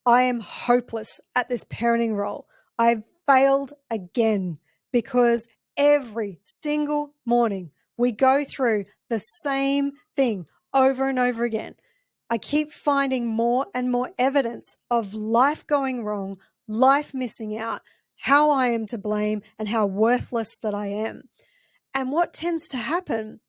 I am hopeless at this parenting role. I've failed again because every single morning we go through the same thing over and over again. I keep finding more and more evidence of life going wrong, life missing out, how I am to blame, and how worthless that I am. And what tends to happen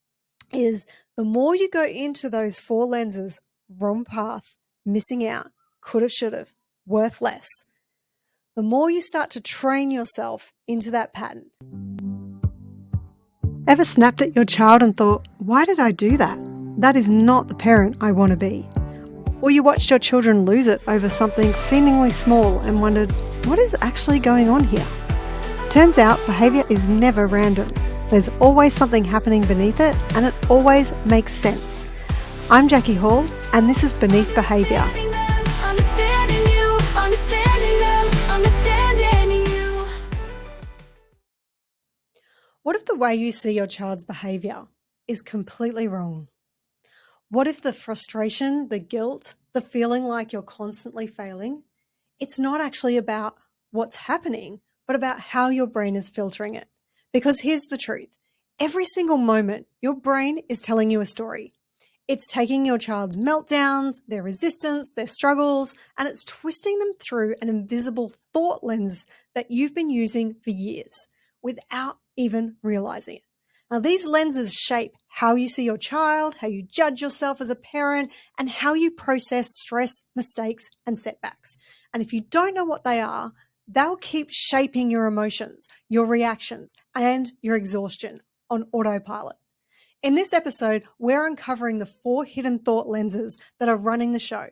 is the more you go into those four lenses, wrong path, missing out, could have, should have, worth less, the more you start to train yourself into that pattern. Ever snapped at your child and thought, why did I do that? That is not the parent I want to be. Or you watched your children lose it over something seemingly small and wondered, what is actually going on here? Turns out behaviour is never random. There's always something happening beneath it, and it always makes sense. I'm Jackie Hall, and this is Beneath Behaviour. What if the way you see your child's behaviour is completely wrong? What if the frustration, the guilt, the feeling like you're constantly failing, it's not actually about what's happening, but about how your brain is filtering it? Because here's the truth. Every single moment, your brain is telling you a story. It's taking your child's meltdowns, their resistance, their struggles, and it's twisting them through an invisible thought lens that you've been using for years without even realizing it. Now, these lenses shape how you see your child, how you judge yourself as a parent, and how you process stress, mistakes, and setbacks. And if you don't know what they are, they'll keep shaping your emotions, your reactions, and your exhaustion on autopilot. In this episode, we're uncovering the 4 hidden thought lenses that are running the show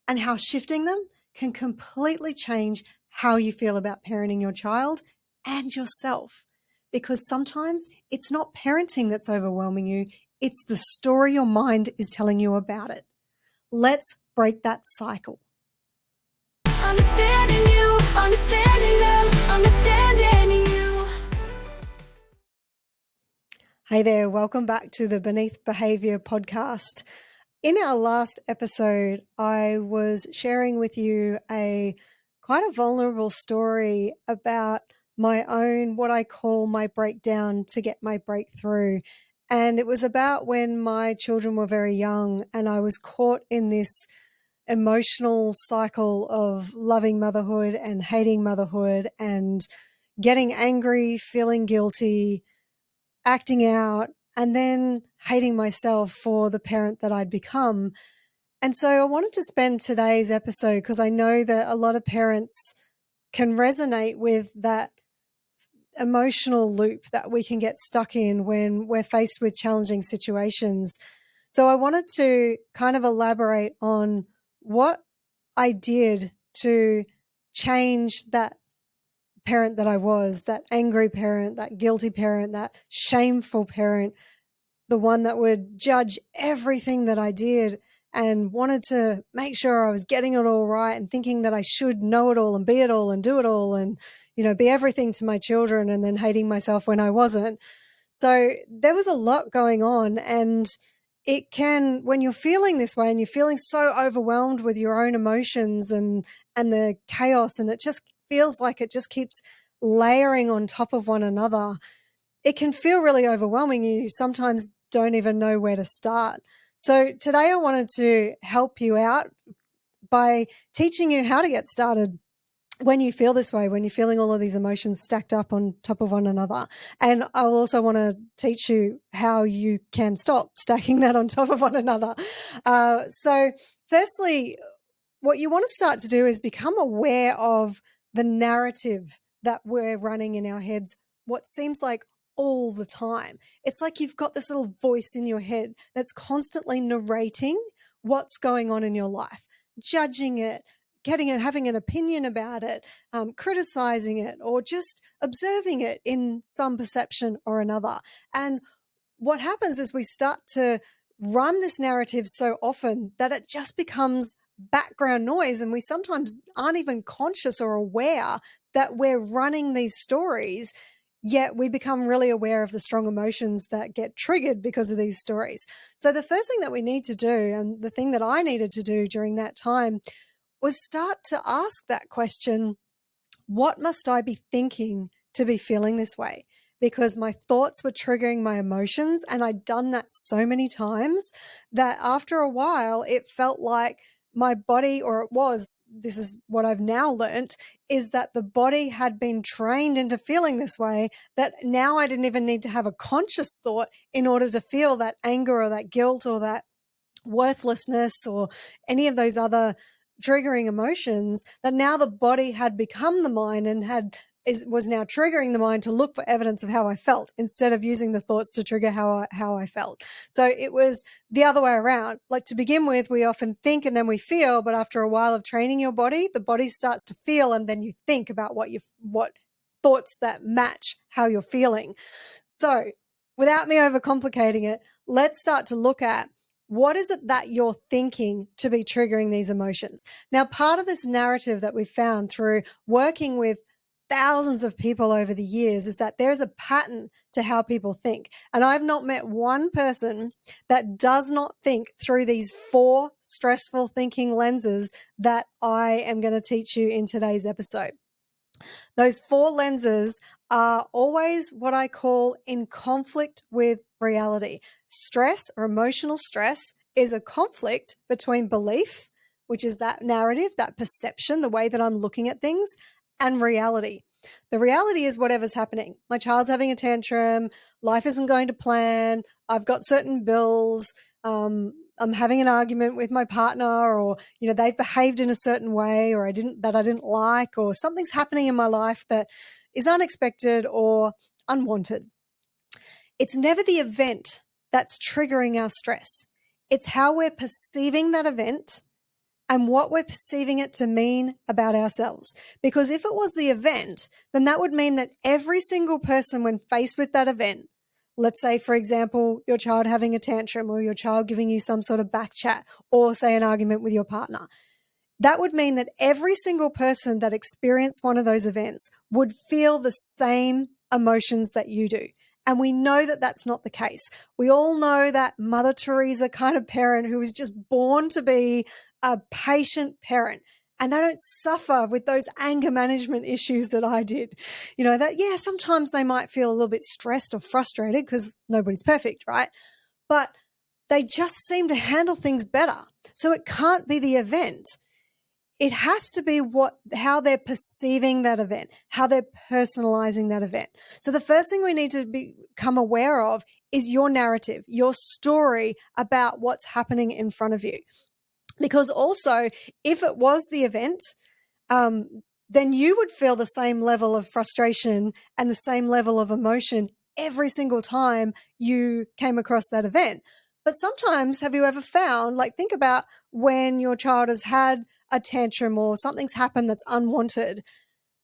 and how shifting them can completely change how you feel about parenting your child and yourself. Because sometimes it's not parenting that's overwhelming you, it's the story your mind is telling you about it. Let's break that cycle. Understanding you, understanding them, understanding you. Hey there, welcome back to the Beneath Behaviour podcast. In our last episode, I was sharing with you quite a vulnerable story about my own, what I call my breakdown to get my breakthrough. And it was about when my children were very young and I was caught in this emotional cycle of loving motherhood and hating motherhood and getting angry, feeling guilty, acting out, and then hating myself for the parent that I'd become. And so I wanted to spend today's episode, because I know that a lot of parents can resonate with that emotional loop that we can get stuck in when we're faced with challenging situations. So I wanted to kind of elaborate on what I did to change that parent that I was, that angry parent, that guilty parent, that shameful parent, the one that would judge everything that I did and wanted to make sure I was getting it all right and thinking that I should know it all and be it all and do it all and, be everything to my children, and then hating myself when I wasn't. So there was a lot going on, and it can, when you're feeling this way and you're feeling so overwhelmed with your own emotions and the chaos, and it just feels like it just keeps layering on top of one another, it can feel really overwhelming. You sometimes don't even know where to start. So today I wanted to help you out by teaching you how to get started when you feel this way, when you're feeling all of these emotions stacked up on top of one another. And I'll also want to teach you how you can stop stacking that on top of one another. So firstly, what you want to start to do is become aware of the narrative that we're running in our heads, what seems like all the time. It's like you've got this little voice in your head that's constantly narrating what's going on in your life, judging it, getting it, having an opinion about it, criticizing it, or just observing it in some perception or another. And what happens is we start to run this narrative so often that it just becomes background noise, and we sometimes aren't even conscious or aware that we're running these stories, yet we become really aware of the strong emotions that get triggered because of these stories. So the first thing that we need to do, and the thing that I needed to do during that time, was start to ask that question, what must I be thinking to be feeling this way? Because my thoughts were triggering my emotions, and I'd done that so many times that after a while it felt like my body, or it was, this is what I've now learned, is that the body had been trained into feeling this way, that now I didn't even need to have a conscious thought in order to feel that anger or that guilt or that worthlessness or any of those other triggering emotions, that now the body had become the mind and was now triggering the mind to look for evidence of how I felt instead of using the thoughts to trigger how I felt. So it was the other way around. Like, to begin with, we often think and then we feel, but after a while of training your body, the body starts to feel, and then you think about what thoughts that match how you're feeling. So without me overcomplicating it, let's start to look at, what is it that you're thinking to be triggering these emotions? Now, part of this narrative that we've found through working with thousands of people over the years is that there's a pattern to how people think. And I've not met one person that does not think through these 4 stressful thinking lenses that I am going to teach you in today's episode. Those 4 lenses are always what I call in conflict with reality. Stress, or emotional stress, is a conflict between belief, which is that narrative, that perception, the way that I'm looking at things, and reality. The reality is whatever's happening. My child's having a tantrum, life isn't going to plan, I've got certain bills, I'm having an argument with my partner, or, they've behaved in a certain way, or I didn't like, or something's happening in my life that is unexpected or unwanted. It's never the event that's triggering our stress. It's how we're perceiving that event and what we're perceiving it to mean about ourselves. Because if it was the event, then that would mean that every single person, when faced with that event, let's say, for example, your child having a tantrum, or your child giving you some sort of back chat, or say an argument with your partner, that would mean that every single person that experienced one of those events would feel the same emotions that you do. And we know that that's not the case. We all know that Mother Teresa kind of parent who was just born to be a patient parent, and they don't suffer with those anger management issues that I did. Sometimes they might feel a little bit stressed or frustrated because nobody's perfect, right? But they just seem to handle things better. So it can't be the event. It has to be how they're perceiving that event, how they're personalizing that event. So the first thing we need to become aware of is your narrative, your story about what's happening in front of you. Because also, if it was the event, then you would feel the same level of frustration and the same level of emotion every single time you came across that event. But sometimes, have you ever found, think about when your child has had a tantrum or something's happened that's unwanted,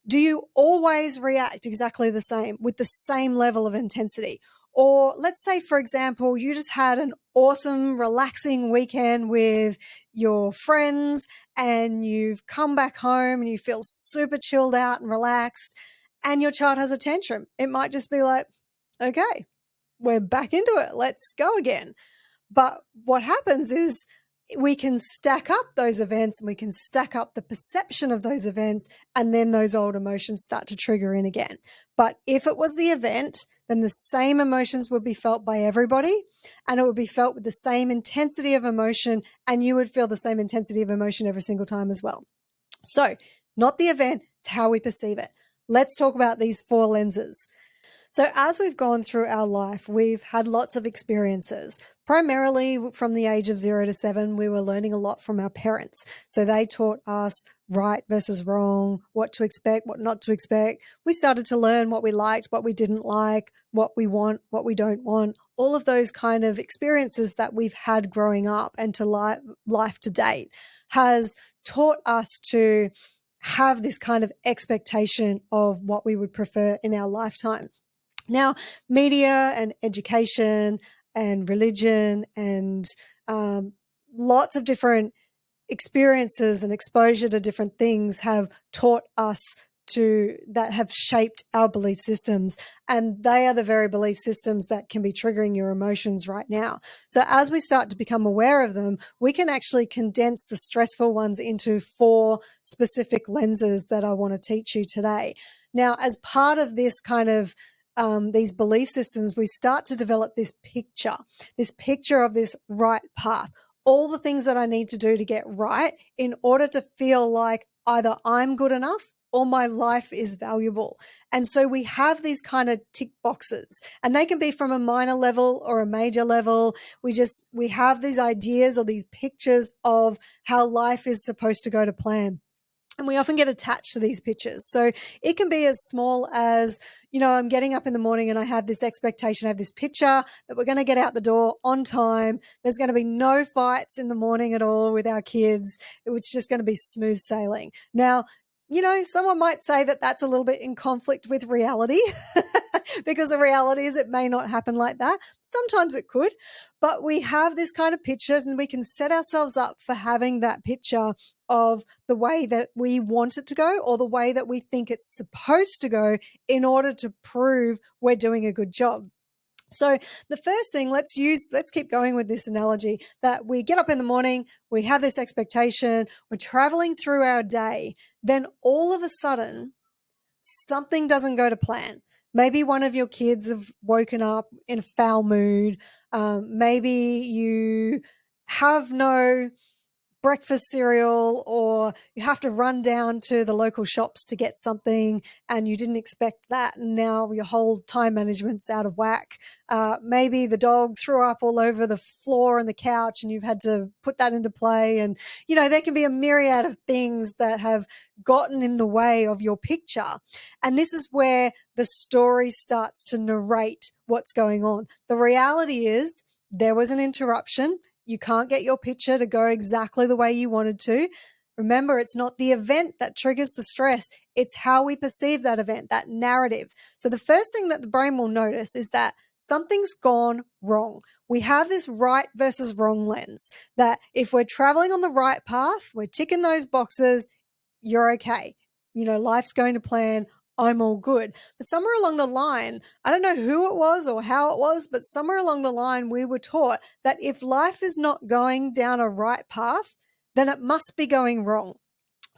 do you always react exactly the same with the same level of intensity? Or let's say, for example, you just had an awesome, relaxing weekend with your friends and you've come back home and you feel super chilled out and relaxed, and your child has a tantrum. It might just be like, okay, we're back into it. Let's go again. But what happens is we can stack up those events, and we can stack up the perception of those events, and then those old emotions start to trigger in again. But if it was the event, then the same emotions would be felt by everybody, and it would be felt with the same intensity of emotion, and you would feel the same intensity of emotion every single time as well. So not the event, it's how we perceive it. Let's talk about these 4 lenses. So as we've gone through our life, we've had lots of experiences. Primarily from the age of 0 to 7, we were learning a lot from our parents. So they taught us right versus wrong, what to expect, what not to expect. We started to learn what we liked, what we didn't like, what we want, what we don't want, all of those kind of experiences that we've had growing up and to life to date has taught us to have this kind of expectation of what we would prefer in our lifetime. Now, media and education and religion and lots of different experiences and exposure to different things have taught us that have shaped our belief systems, and they are the very belief systems that can be triggering your emotions right now. So as we start to become aware of them, we can actually condense the stressful ones into 4 specific lenses that I want to teach you today. Now, as part of this kind of these belief systems, we start to develop this picture of this right path, all the things that I need to do to get right in order to feel like either I'm good enough or my life is valuable. And so we have these kind of tick boxes, and they can be from a minor level or a major level. We have these ideas or these pictures of how life is supposed to go to plan. And we often get attached to these pictures. So it can be as small as, I'm getting up in the morning and I have this expectation, I have this picture that we're going to get out the door on time. There's going to be no fights in the morning at all with our kids. It's just going to be smooth sailing. Now, someone might say that that's a little bit in conflict with reality because the reality is it may not happen like that. Sometimes it could, but we have this kind of pictures and we can set ourselves up for having that picture of the way that we want it to go or the way that we think it's supposed to go in order to prove we're doing a good job. So the first thing, let's keep going with this analogy that we get up in the morning, we have this expectation, we're traveling through our day, then all of a sudden something doesn't go to plan. Maybe one of your kids have woken up in a foul mood. Maybe you have no breakfast cereal, or you have to run down to the local shops to get something and you didn't expect that, and now your whole time management's out of whack. Maybe the dog threw up all over the floor and the couch and you've had to put that into play. And there can be a myriad of things that have gotten in the way of your picture, and this is where the story starts to narrate what's going on. The reality is there was an interruption. You can't get your picture to go exactly the way you wanted to. Remember, it's not the event that triggers the stress. It's how we perceive that event, that narrative. So the first thing that the brain will notice is that something's gone wrong. We have this right versus wrong lens, that if we're traveling on the right path, we're ticking those boxes, you're okay. Life's going to plan. I'm all good. But somewhere along the line, I don't know who it was or how it was, but somewhere along the line, we were taught that if life is not going down a right path, then it must be going wrong.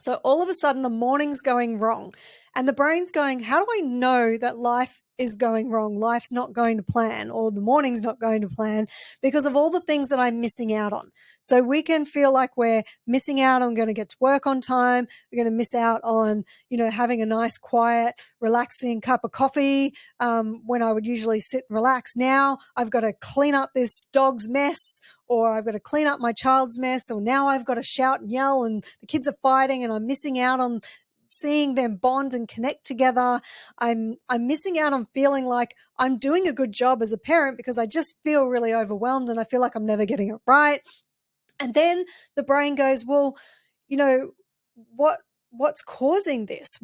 So all of a sudden, the morning's going wrong and the brain's going, how do I know that life is going wrong? Life's not going to plan, or the morning's not going to plan because of all the things that I'm missing out on. So we can feel like we're missing out on going to get to work on time. We're going to miss out on, having a nice, quiet, relaxing cup of coffee when I would usually sit and relax. Now I've got to clean up this dog's mess, or I've got to clean up my child's mess, or now I've got to shout and yell and the kids are fighting and I'm missing out on seeing them bond and connect together. I'm missing out on feeling like I'm doing a good job as a parent because I just feel really overwhelmed and I feel like I'm never getting it right. And then the brain goes, well, what's causing this?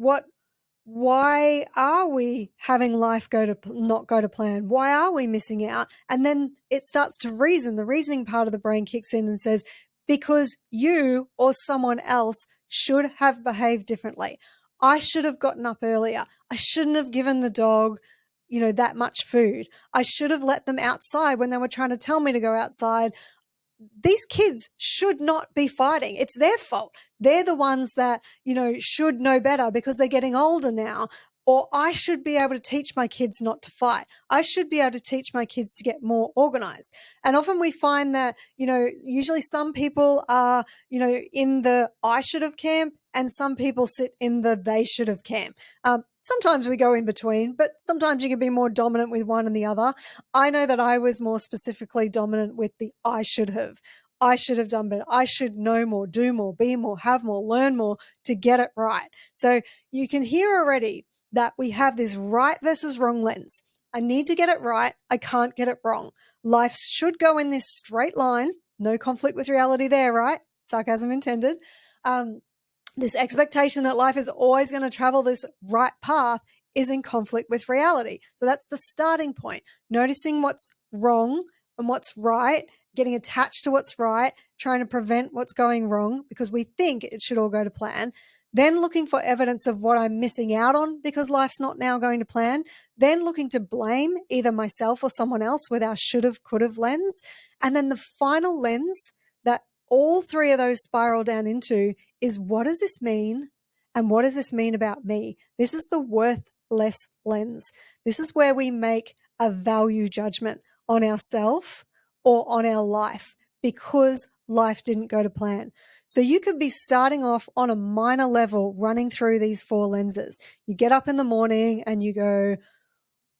Why are we having life not go to plan? Why are we missing out? And then it starts to reason. The reasoning part of the brain kicks in and says, because you or someone else should have behaved differently. I should have gotten up earlier. I shouldn't have given the dog, that much food. I should have let them outside when they were trying to tell me to go outside. These kids should not be fighting. It's their fault. They're the ones that, should know better because they're getting older now. Or I should be able to teach my kids not to fight. I should be able to teach my kids to get more organized. And often we find that, usually some people are, in the I should have camp, and some people sit in the they should have camp. Sometimes we go in between, but sometimes you can be more dominant with one and the other. I know that I was more specifically dominant with the I should have. I should have done better. I should know more, do more, be more, have more, learn more to get it right. So you can hear already that we have this right versus wrong lens. I need to get it right. I can't get it wrong. Life should go in this straight line. No conflict with reality there, right? Sarcasm intended. This expectation that life is always going to travel this right path is in conflict with reality. So that's the starting point. Noticing what's wrong and what's right, getting attached to what's right, trying to prevent what's going wrong because we think it should all go to plan. then looking for evidence of what I'm missing out on because life's not now going to plan, then looking to blame either myself or someone else with our should've, could've lens. And then the final lens that all three of those spiral down into is, what does this mean? And what does this mean about me? This is the worthless lens. This is where we make a value judgment on ourselves or on our life because life didn't go to plan. So you could be starting off on a minor level, running through these four lenses. You get up in the morning and you go,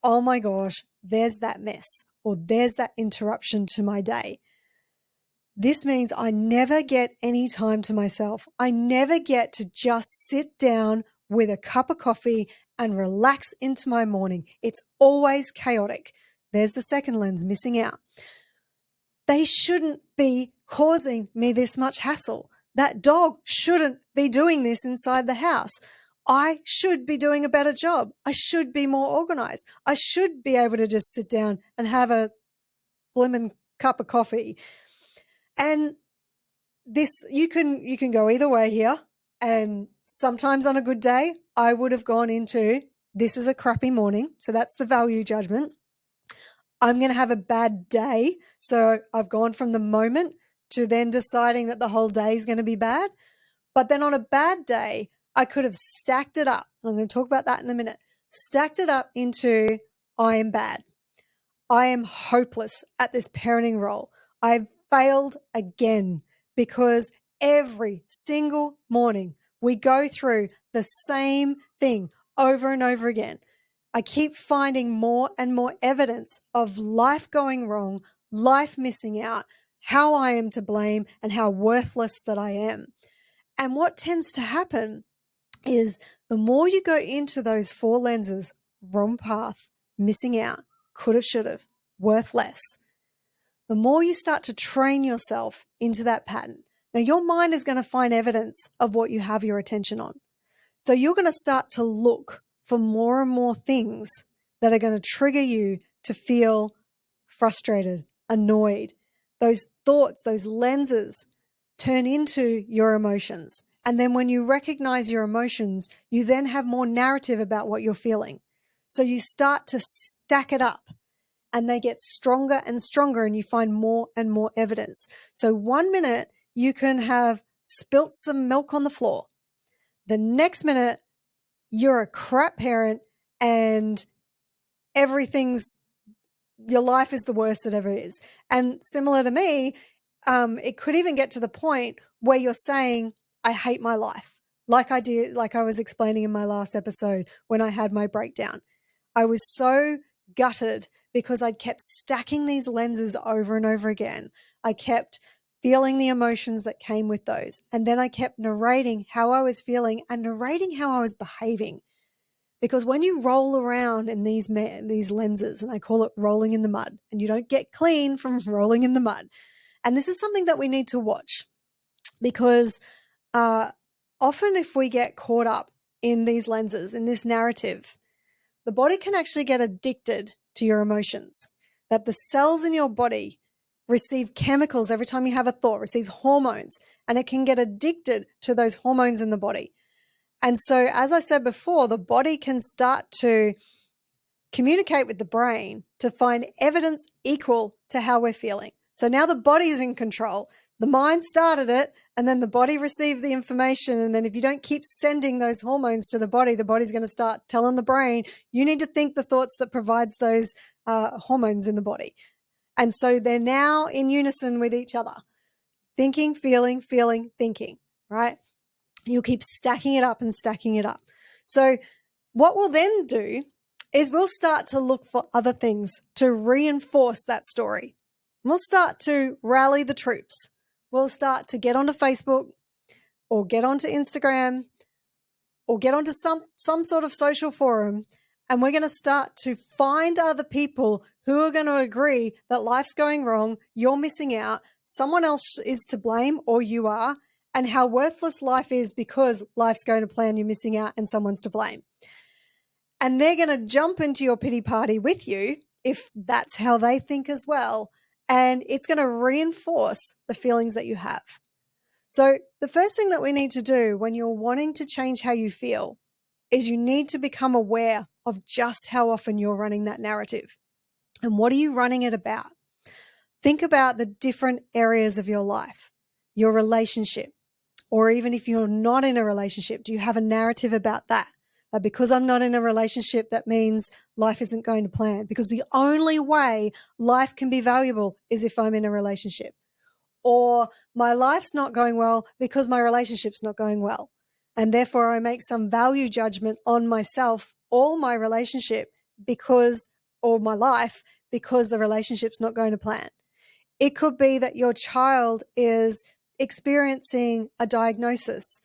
oh my gosh, there's that mess, or there's that interruption to my day. This means I never get any time to myself. I never get to just sit down with a cup of coffee and relax into my morning. It's always chaotic. There's the second lens, missing out. They shouldn't be causing me this much hassle. That dog shouldn't be doing this inside the house. I should be doing a better job. I should be more organized. I should be able to just sit down and have a blimmin' cup of coffee. And this, you can go either way here. And sometimes on a good day, I would have gone into, this is a crappy morning. So that's the value judgment. I'm going to have a bad day. So I've gone from the moment to then deciding that the whole day is going to be bad. But then on a bad day, I could have stacked it up. I'm going to talk about that in a minute. Stacked it up into, I am bad. I am hopeless at this parenting role. I've failed again, because every single morning we go through the same thing over and over again. I keep finding more and more evidence of life going wrong, life missing out, how I am to blame, and how worthless that I am. And what tends to happen is the more you go into those four lenses, wrong path, missing out, could have, should have, worthless, the more you start to train yourself into that pattern. Now, your mind is going to find evidence of what you have your attention on. So you're going to start to look for more and more things that are going to trigger you to feel frustrated, annoyed. Those thoughts, those lenses turn into your emotions. And then when you recognize your emotions, you then have more narrative about what you're feeling. So you start to stack it up, and they get stronger and stronger, and you find more and more evidence. So 1 minute you can have spilt some milk on the floor. The next minute you're a crap parent and your life is the worst that ever is. And similar to me, it could even get to the point where you're saying, I hate my life. Like I was explaining in my last episode when I had my breakdown. I was so gutted because I'd kept stacking these lenses over and over again. I kept feeling the emotions that came with those. And then I kept narrating how I was feeling and narrating how I was behaving. Because when you roll around in these lenses, and I call it rolling in the mud, and you don't get clean from rolling in the mud. And this is something that we need to watch, because often if we get caught up in these lenses, in this narrative, the body can actually get addicted to your emotions. That the cells in your body receive chemicals every time you have a thought, receive hormones, and it can get addicted to those hormones in the body. And so, as I said before, the body can start to communicate with the brain to find evidence equal to how we're feeling. So now the body is in control. The mind started it, and then the body received the information. And then if you don't keep sending those hormones to the body's going to start telling the brain, you need to think the thoughts that provides those hormones in the body. And so they're now in unison with each other. Thinking, feeling, thinking, right? You'll keep stacking it up and stacking it up. So what we'll then do is we'll start to look for other things to reinforce that story. We'll start to rally the troops. We'll start to get onto Facebook or get onto Instagram or get onto some sort of social forum, and we're going to start to find other people who are going to agree that life's going wrong, you're missing out, someone else is to blame or you are, and how worthless life is because life's going to plan, you're missing out, and someone's to blame. And they're going to jump into your pity party with you if that's how they think as well. And it's going to reinforce the feelings that you have. So the first thing that we need to do when you're wanting to change how you feel is you need to become aware of just how often you're running that narrative. And what are you running it about? Think about the different areas of your life, your relationship, or even if you're not in a relationship, do you have a narrative about that? That because I'm not in a relationship, that means life isn't going to plan. Because the only way life can be valuable is if I'm in a relationship. Or my life's not going well because my relationship's not going well. And therefore I make some value judgment on myself or my relationship or my life because the relationship's not going to plan. It could be that your child is experiencing a diagnosis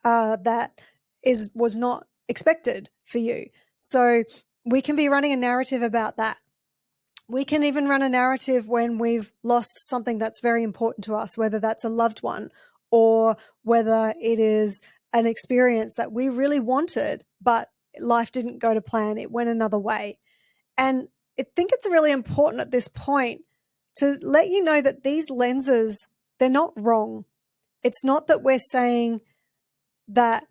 that was not expected for you. So we can be running a narrative about that. We can even run a narrative when we've lost something that's very important to us, whether that's a loved one or whether it is an experience that we really wanted, but life didn't go to plan. It went another way. And I think it's really important at this point to let you know that these lenses, they're not wrong. It's not that we're saying that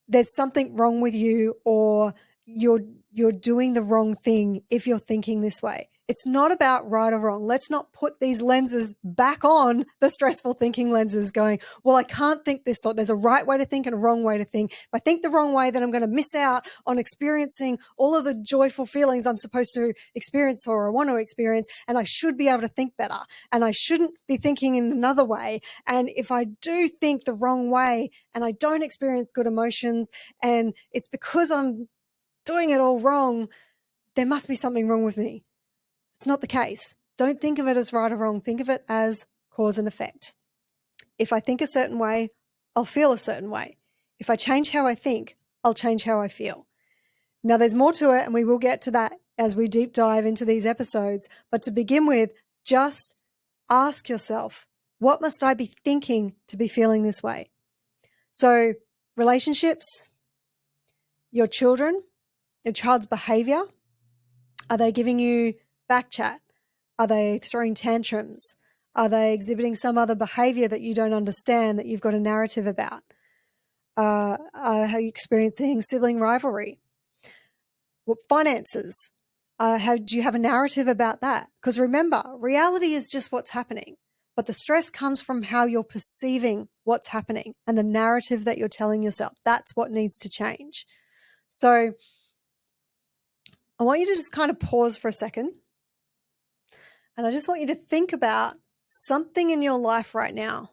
there's something wrong with you or you're doing the wrong thing if you're thinking this way. It's not about right or wrong. Let's not put these lenses back on, the stressful thinking lenses, going, well, I can't think this thought. There's a right way to think and a wrong way to think. If I think the wrong way, then I'm going to miss out on experiencing all of the joyful feelings I'm supposed to experience or I want to experience. And I should be able to think better. And I shouldn't be thinking in another way. And if I do think the wrong way and I don't experience good emotions, and it's because I'm doing it all wrong, there must be something wrong with me. It's not the case. Don't think of it as right or wrong. Think of it as cause and effect. If I think a certain way, I'll feel a certain way. If I change how I think, I'll change how I feel. Now, there's more to it, and we will get to that as we deep dive into these episodes. But to begin with, just ask yourself, what must I be thinking to be feeling this way? So relationships, your children, your child's behavior, are they giving you back chat? Are they throwing tantrums? Are they exhibiting some other behavior that you don't understand that you've got a narrative about? Are you experiencing sibling rivalry? What finances? Do you have a narrative about that? Because remember, reality is just what's happening, but the stress comes from how you're perceiving what's happening and the narrative that you're telling yourself. That's what needs to change. So I want you to just kind of pause for a second. And I just want you to think about something in your life right now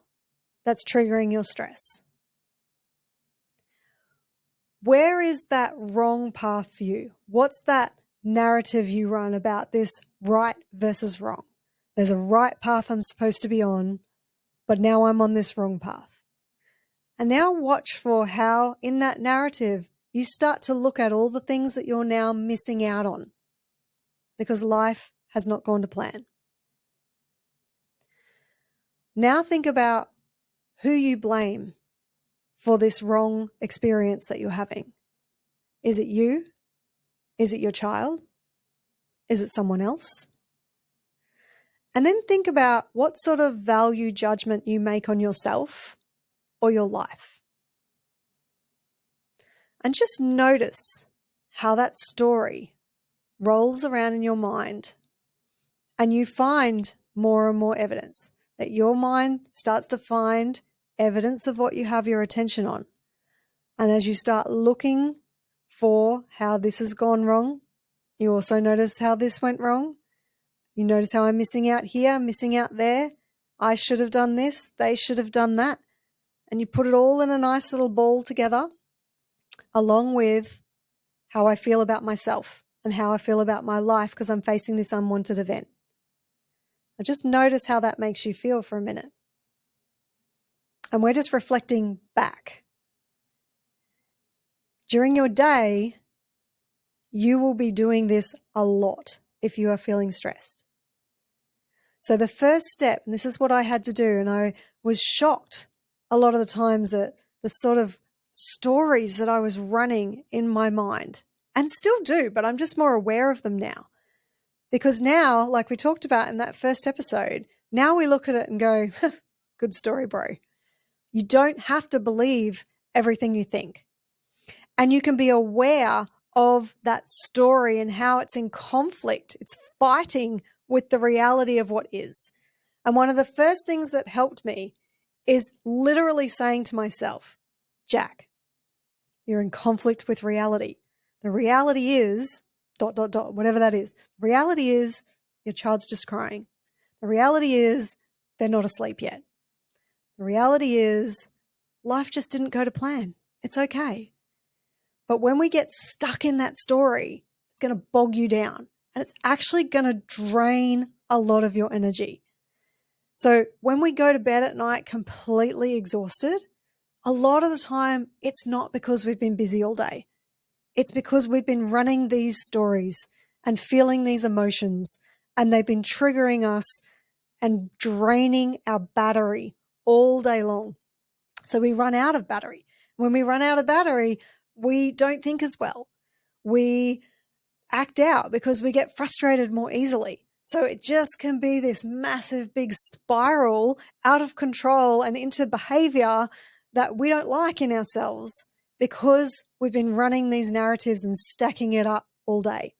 that's triggering your stress. Where is that wrong path for you? What's that narrative you run about this right versus wrong? There's a right path I'm supposed to be on, but now I'm on this wrong path. And now watch for how in that narrative you start to look at all the things that you're now missing out on because life has not gone to plan. Now think about who you blame for this wrong experience that you're having. Is it you? Is it your child? Is it someone else? And then think about what sort of value judgment you make on yourself or your life. And just notice how that story rolls around in your mind and you find more and more evidence, that your mind starts to find evidence of what you have your attention on. And as you start looking for how this has gone wrong, you also notice how this went wrong. You notice how I'm missing out here, missing out there. I should have done this. They should have done that. And you put it all in a nice little ball together, along with how I feel about myself and how I feel about my life because I'm facing this unwanted event. Now just notice how that makes you feel for a minute. And we're just reflecting back. During your day, you will be doing this a lot if you are feeling stressed. So the first step, and this is what I had to do, and I was shocked a lot of the times at the sort of stories that I was running in my mind, and still do, but I'm just more aware of them now. Because now, like we talked about in that first episode, now we look at it and go, good story, bro. You don't have to believe everything you think. And you can be aware of that story and how it's in conflict. It's fighting with the reality of what is. And one of the first things that helped me is literally saying to myself, Jack, you're in conflict with reality. The reality is, ... whatever that is. Reality is your child's just crying. The reality is they're not asleep yet. The reality is life just didn't go to plan. It's okay. But when we get stuck in that story, it's going to bog you down and it's actually going to drain a lot of your energy. So when we go to bed at night completely exhausted, a lot of the time it's not because we've been busy all day. It's because we've been running these stories and feeling these emotions, and they've been triggering us and draining our battery all day long. So we run out of battery. When we run out of battery, we don't think as well. We act out because we get frustrated more easily. So it just can be this massive big spiral out of control and into behavior that we don't like in ourselves because we've been running these narratives and stacking it up all day.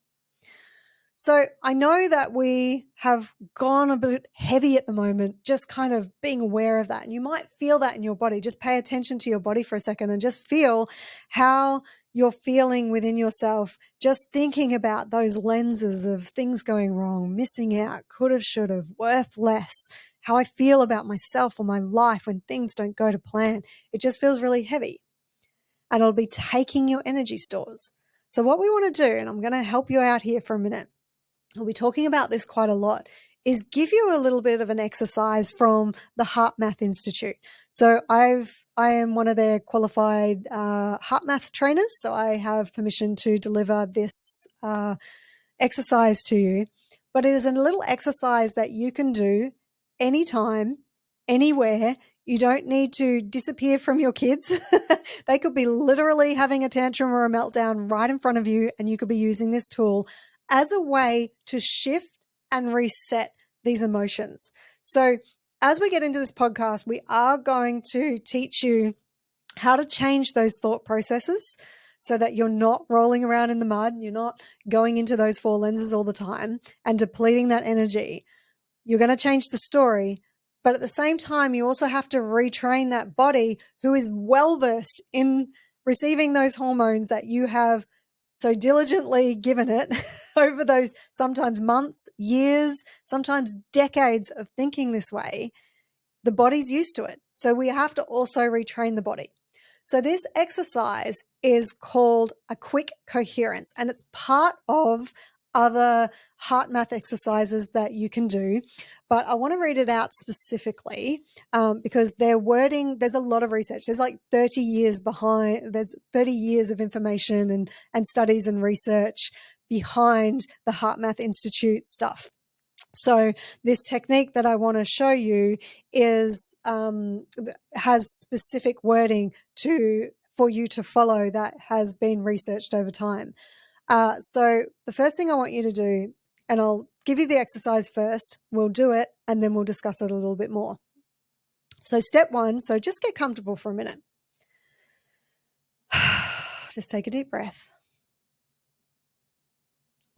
So I know that we have gone a bit heavy at the moment, just kind of being aware of that. And you might feel that in your body. Just pay attention to your body for a second and just feel how you're feeling within yourself, just thinking about those lenses of things going wrong, missing out, could have, should have, worth less, how I feel about myself or my life when things don't go to plan. It just feels really heavy and it'll be taking your energy stores. So what we want to do, and I'm going to help you out here for a minute, we'll be talking about this quite a lot, is give you a little bit of an exercise from the Heart Math Institute. So I am one of their qualified heart math trainers, so I have permission to deliver this exercise to you. But it is a little exercise that you can do anytime, anywhere. You don't need to disappear from your kids. They could be literally having a tantrum or a meltdown right in front of you, and you could be using this tool as a way to shift and reset these emotions. So as we get into this podcast, we are going to teach you how to change those thought processes so that you're not rolling around in the mud, you're not going into those four lenses all the time and depleting that energy. You're going to change the story, but at the same time, you also have to retrain that body who is well-versed in receiving those hormones that you have so diligently given it over those sometimes months, years, sometimes decades of thinking this way. The body's used to it. So we have to also retrain the body. So this exercise is called a quick coherence, and it's part of other heart math exercises that you can do. But I want to read it out specifically because their wording, there's a lot of research. There's like 30 years behind, there's 30 years of information and studies and research behind the Heart Math Institute stuff. So this technique that I want to show you is has specific wording for you to follow that has been researched over time. So the first thing I want you to do, and I'll give you the exercise first, we'll do it, and then we'll discuss it a little bit more. So step one, so just get comfortable for a minute. Just take a deep breath.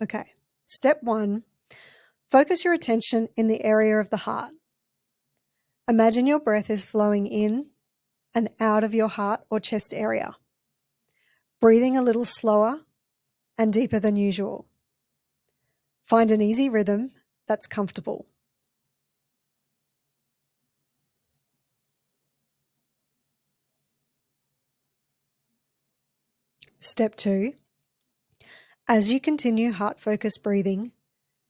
Okay. Step one, focus your attention in the area of the heart. Imagine your breath is flowing in and out of your heart or chest area, breathing a little slower and deeper than usual. Find an easy rhythm that's comfortable. Step two, as you continue heart-focused breathing,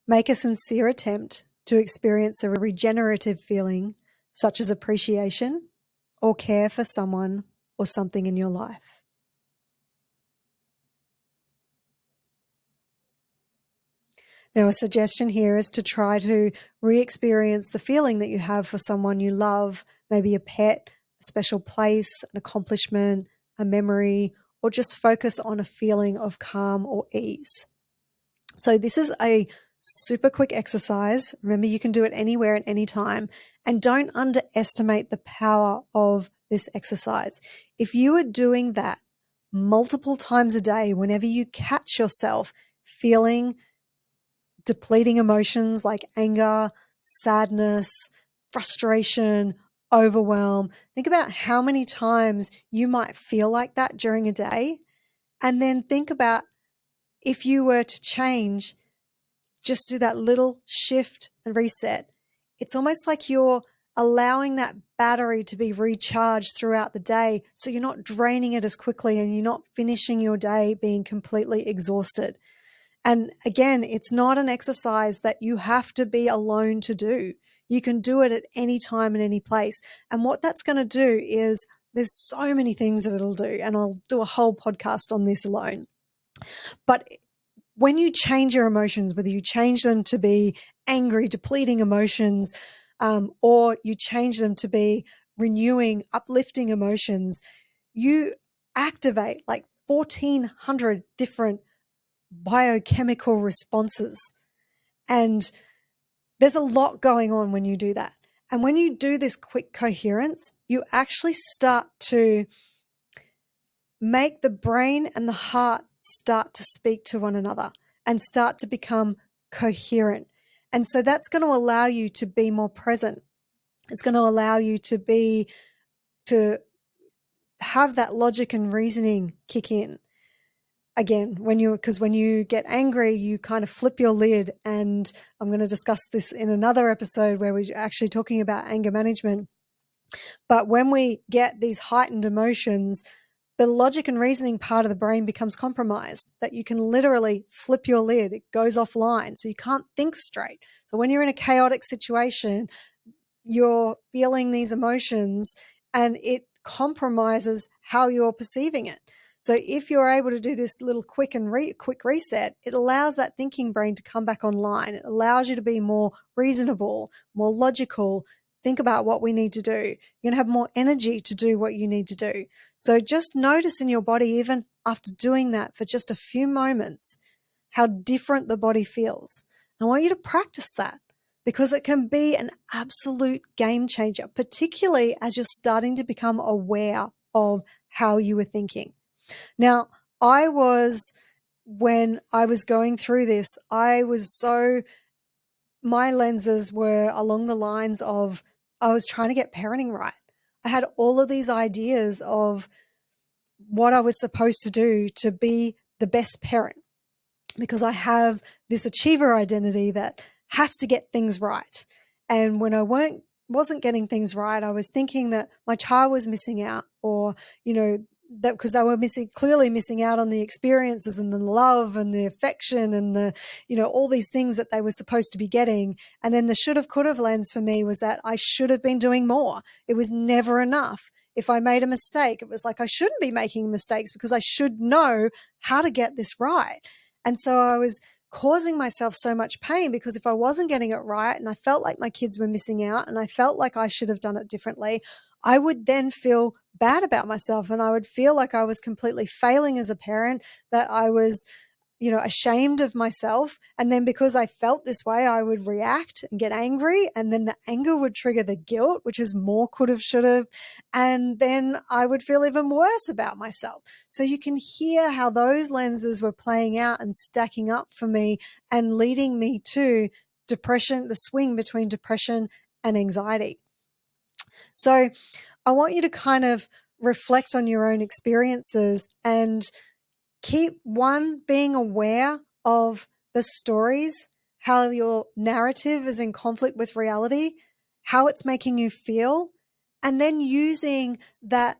make a sincere attempt to experience a regenerative feeling such as appreciation or care for someone or something in your life. Now, a suggestion here is to try to re-experience the feeling that you have for someone you love, maybe a pet, a special place, an accomplishment, a memory, or just focus on a feeling of calm or ease. So this is a super quick exercise. Remember, you can do it anywhere at any time. And don't underestimate the power of this exercise. If you are doing that multiple times a day, whenever you catch yourself feeling depleting emotions like anger, sadness, frustration, overwhelm, think about how many times you might feel like that during a day. And then think about if you were to change, just do that little shift and reset. It's almost like you're allowing that battery to be recharged throughout the day, so you're not draining it as quickly and you're not finishing your day being completely exhausted. And again, it's not an exercise that you have to be alone to do. You can do it at any time and any place. And what that's going to do is there's so many things that it'll do, and I'll do a whole podcast on this alone. But when you change your emotions, whether you change them to be angry, depleting emotions, or you change them to be renewing, uplifting emotions, you activate like 1,400 different biochemical responses. And there's a lot going on when you do that. And when you do this quick coherence, you actually start to make the brain and the heart start to speak to one another and start to become coherent. And so that's going to allow you to be more present. It's going to allow you to have that logic and reasoning kick in. Again, because when you get angry, you kind of flip your lid. And I'm going to discuss this in another episode where we're actually talking about anger management. But when we get these heightened emotions, the logic and reasoning part of the brain becomes compromised, that you can literally flip your lid. It goes offline. So you can't think straight. So when you're in a chaotic situation, you're feeling these emotions and it compromises how you're perceiving it. So if you're able to do this little quick reset, it allows that thinking brain to come back online. It allows you to be more reasonable, more logical, think about what we need to do. You're going to have more energy to do what you need to do. So just notice in your body, even after doing that for just a few moments, how different the body feels. I want you to practice that because it can be an absolute game changer, particularly as you're starting to become aware of how you were thinking. Now, when I was going through this, my lenses were along the lines of I was trying to get parenting right. I had all of these ideas of what I was supposed to do to be the best parent because I have this achiever identity that has to get things right. And when I wasn't getting things right, I was thinking that my child was missing out, or, that because they were clearly missing out on the experiences and the love and the affection and the, all these things that they were supposed to be getting. And then the should have, could have lens for me was that I should have been doing more. It was never enough. If I made a mistake, it was like I shouldn't be making mistakes because I should know how to get this right. And so I was causing myself so much pain because if I wasn't getting it right and I felt like my kids were missing out and I felt like I should have done it differently, I would then feel bad about myself and I would feel like I was completely failing as a parent, that I was, ashamed of myself. And then because I felt this way, I would react and get angry. And then the anger would trigger the guilt, which is more could have, should have. And then I would feel even worse about myself. So you can hear how those lenses were playing out and stacking up for me and leading me to depression, the swing between depression and anxiety. So I want you to kind of reflect on your own experiences and keep being aware of the stories, how your narrative is in conflict with reality, how it's making you feel, and then using that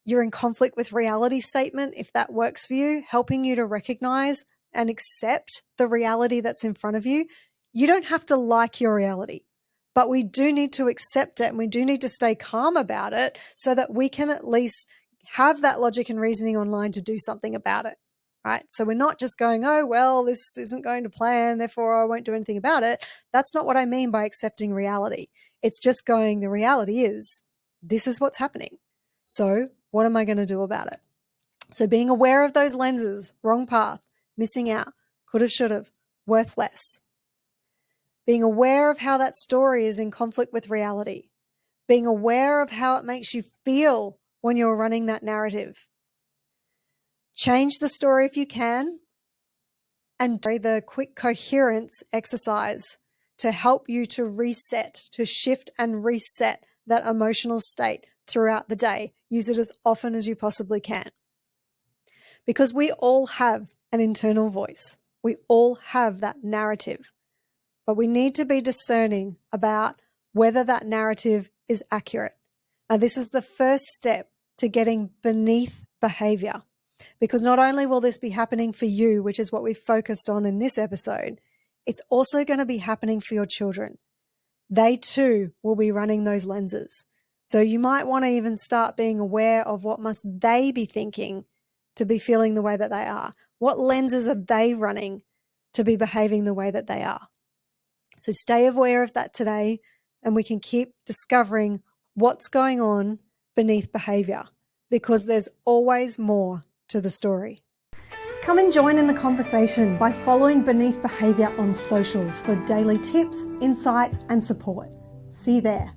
you're in conflict with reality statement, if that works for you, helping you to recognize and accept the reality that's in front of you. You don't have to like your reality, but we do need to accept it and we do need to stay calm about it so that we can at least have that logic and reasoning online to do something about it, right? So we're not just going, oh, well, this isn't going to plan, therefore I won't do anything about it. That's not what I mean by accepting reality. It's just going, the reality is, this is what's happening. So what am I going to do about it? So being aware of those lenses, wrong path, missing out, could have, should have, worth less. being aware of how that story is in conflict with reality, being aware of how it makes you feel when you're running that narrative. Change the story if you can, and do the quick coherence exercise to help you to reset, to shift and reset that emotional state throughout the day. Use it as often as you possibly can. Because we all have an internal voice. We all have that narrative. But we need to be discerning about whether that narrative is accurate. Now, this is the first step to getting beneath behavior, because not only will this be happening for you, which is what we've focused on in this episode, it's also going to be happening for your children. They too will be running those lenses. So you might want to even start being aware of what must they be thinking to be feeling the way that they are. What lenses are they running to be behaving the way that they are? So stay aware of that today, and we can keep discovering what's going on beneath behavior, because there's always more to the story. Come and join in the conversation by following Beneath Behavior on socials for daily tips, insights, and support. See you there.